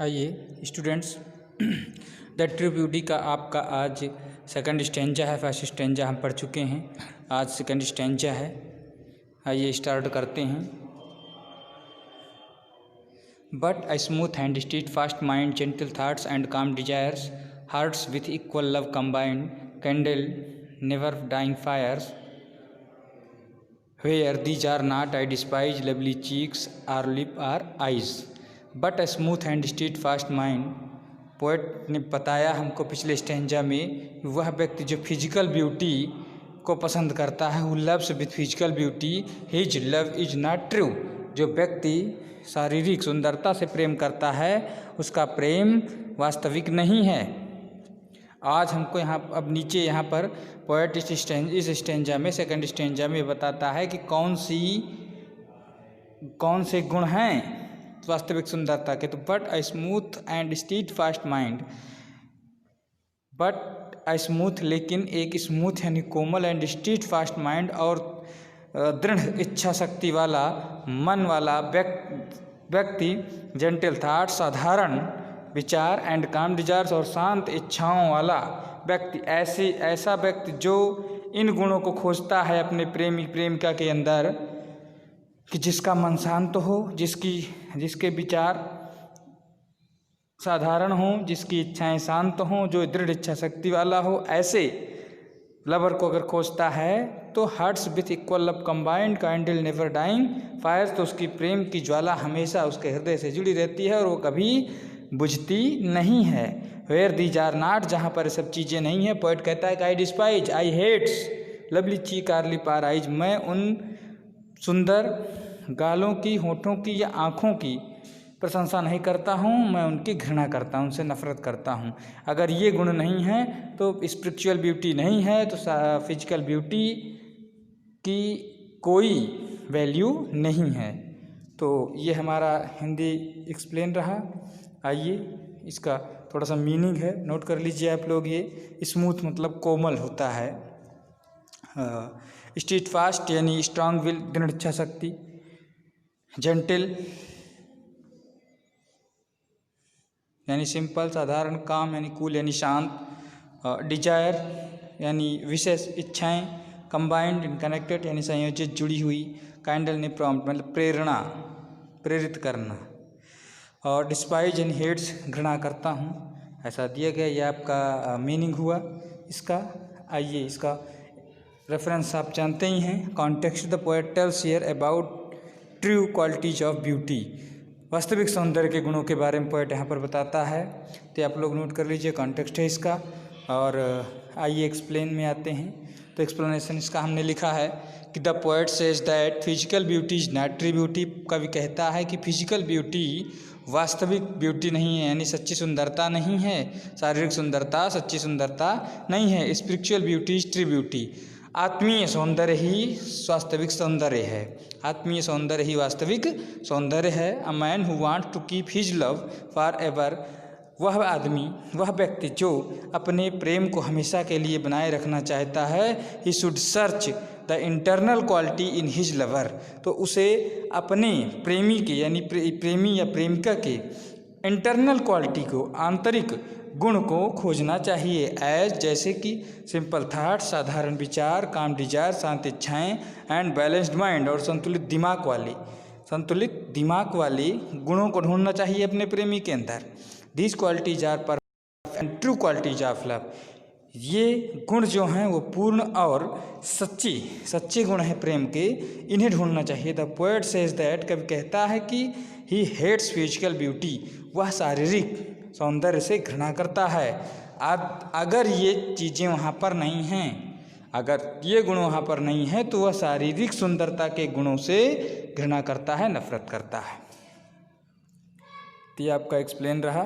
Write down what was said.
आइए students, the true beauty का आपका आज सेकंड स्टेंजा है। फर्स्ट स्टेंजा हम पढ़ चुके हैं, आज सेकंड स्टेंजा है। आइए स्टार्ट करते हैं। But a smooth and steadfast mind, gentle thoughts and calm desires, hearts with equal love combined, kindle never dying fires. Where these are not, I despise lovely cheeks or lip or eyes. But a smooth and steadfast mind, poet ने बताया हमको पिछले stanza में, वह व्यक्ति जो physical beauty को पसंद करता है, who loves with physical beauty, his love is not true. जो व्यक्ति शारीरिक सुंदरता से प्रेम करता है, उसका प्रेम वास्तविक नहीं है। आज हमको यहाँ अब नीचे यहाँ पर पोएट इस स्टेंजा में, सेकंड स्टेंजा में बताता है कि कौन से गुण हैं वास्तविक सुंदरता के। तो but a smooth and steadfast mind, but a smooth लेकिन एक स्मूथ यानी कोमल एंड स्टीडफास्ट माइंड और दृढ़ इच्छा शक्ति वाला मन वाला व्यक्ति, जेंटल थाट साधारण विचार एंड काम डिजायर्स और शांत इच्छाओं वाला व्यक्ति, ऐसा व्यक्ति जो इन गुणों को खोजता है अपने प्रेमी प्रेमिका के अंदर, कि जिसका मन शांत हो, जिसके विचार साधारण हो, जिसकी इच्छाएं शांत हों, जो दृढ़ इच्छा शक्ति वाला हो, ऐसे लवर को अगर खोजता है तो hearts with equal love combined, kindle never dying fires, तो उसकी प्रेम की ज्वाला हमेशा उसके हृदय से जुड़ी रहती है और वो कभी बुझती नहीं है। वेयर दीज आर नॉट, जहाँ पर सब चीज़ें नहीं हैं, पोएट कहता है कि I despise, I hates lovely cheek or lip or eyes, मैं उन सुंदर गालों की, होठों की या आँखों की प्रशंसा नहीं करता हूँ, मैं उनकी घृणा करता हूँ, उनसे नफरत करता हूँ। अगर ये गुण नहीं हैं तो स्पिरिचुअल ब्यूटी नहीं है, तो फिजिकल ब्यूटी की कोई वैल्यू नहीं है। तो ये हमारा हिंदी एक्सप्लेन रहा। आइए इसका थोड़ा सा मीनिंग है, नोट कर लीजिए आप लोग। ये स्मूथ मतलब कोमल होता है, स्टीडफास्ट यानी स्ट्रांग विल, दृढ़ इच्छा शक्ति, जेंटल यानी सिंपल साधारण, काम यानी कूल यानी शांत, डिजायर यानी विशेष इच्छाएं, कंबाइंड इन कनेक्टेड यानी संयोजित जुड़ी हुई, काइंडल ने प्रॉम्प्ट मतलब प्रेरणा, प्रेरित करना, और डिस्पाइज यानी हेट्स घृणा करता हूँ, ऐसा दिया गया। ये आपका मीनिंग हुआ इसका। आइए इसका रेफरेंस आप जानते ही हैं। Context, the poet tells here about true qualities of beauty, वास्तविक सौंदर्य के गुणों के बारे में पोएट यहाँ पर बताता है। तो आप लोग नोट कर लीजिए, कॉन्टेक्स्ट है इसका। और आइए एक्सप्लेन में आते हैं। तो एक्सप्लेनेशन इसका हमने लिखा है कि the poet says that physical beauty is not true beauty, कवि कहता है कि फिजिकल ब्यूटी वास्तविक ब्यूटी नहीं है, यानी सच्ची सुंदरता नहीं है, शारीरिक सुंदरता सच्ची सुंदरता नहीं है। Spiritual beauty is true beauty, आत्मीय सौंदर्य ही वास्तविक सौंदर्य है, आत्मीय सौंदर्य ही वास्तविक सौंदर्य है। A man who want to keep his love forever, वह आदमी, वह व्यक्ति जो अपने प्रेम को हमेशा के लिए बनाए रखना चाहता है, he should search the internal quality in his lover, तो उसे अपने प्रेमी के यानी प्रेमी या प्रेमिका के इंटरनल क्वालिटी को, आंतरिक गुण को खोजना चाहिए। एज जैसे कि सिंपल थाट साधारण विचार, काम डिजायर शांत इच्छाएं, एंड बैलेंस्ड माइंड और संतुलित दिमाग वाली गुणों को ढूंढना चाहिए अपने प्रेमी के अंदर। These qualities are perfect and true qualities of love, ये गुण जो हैं वो पूर्ण और सच्चे गुण हैं प्रेम के, इन्हें ढूंढना चाहिए। द पोएट सेज दैट, कभी कहता है कि ही हेट्स फिजिकल ब्यूटी, वह शारीरिक सौंदर्य से घृणा करता है। अगर ये चीज़ें वहाँ पर नहीं हैं, अगर ये गुण वहाँ पर नहीं है, तो वह शारीरिक सुंदरता के गुणों से घृणा करता है, नफरत करता है। तो ये आपका एक्सप्लेन रहा।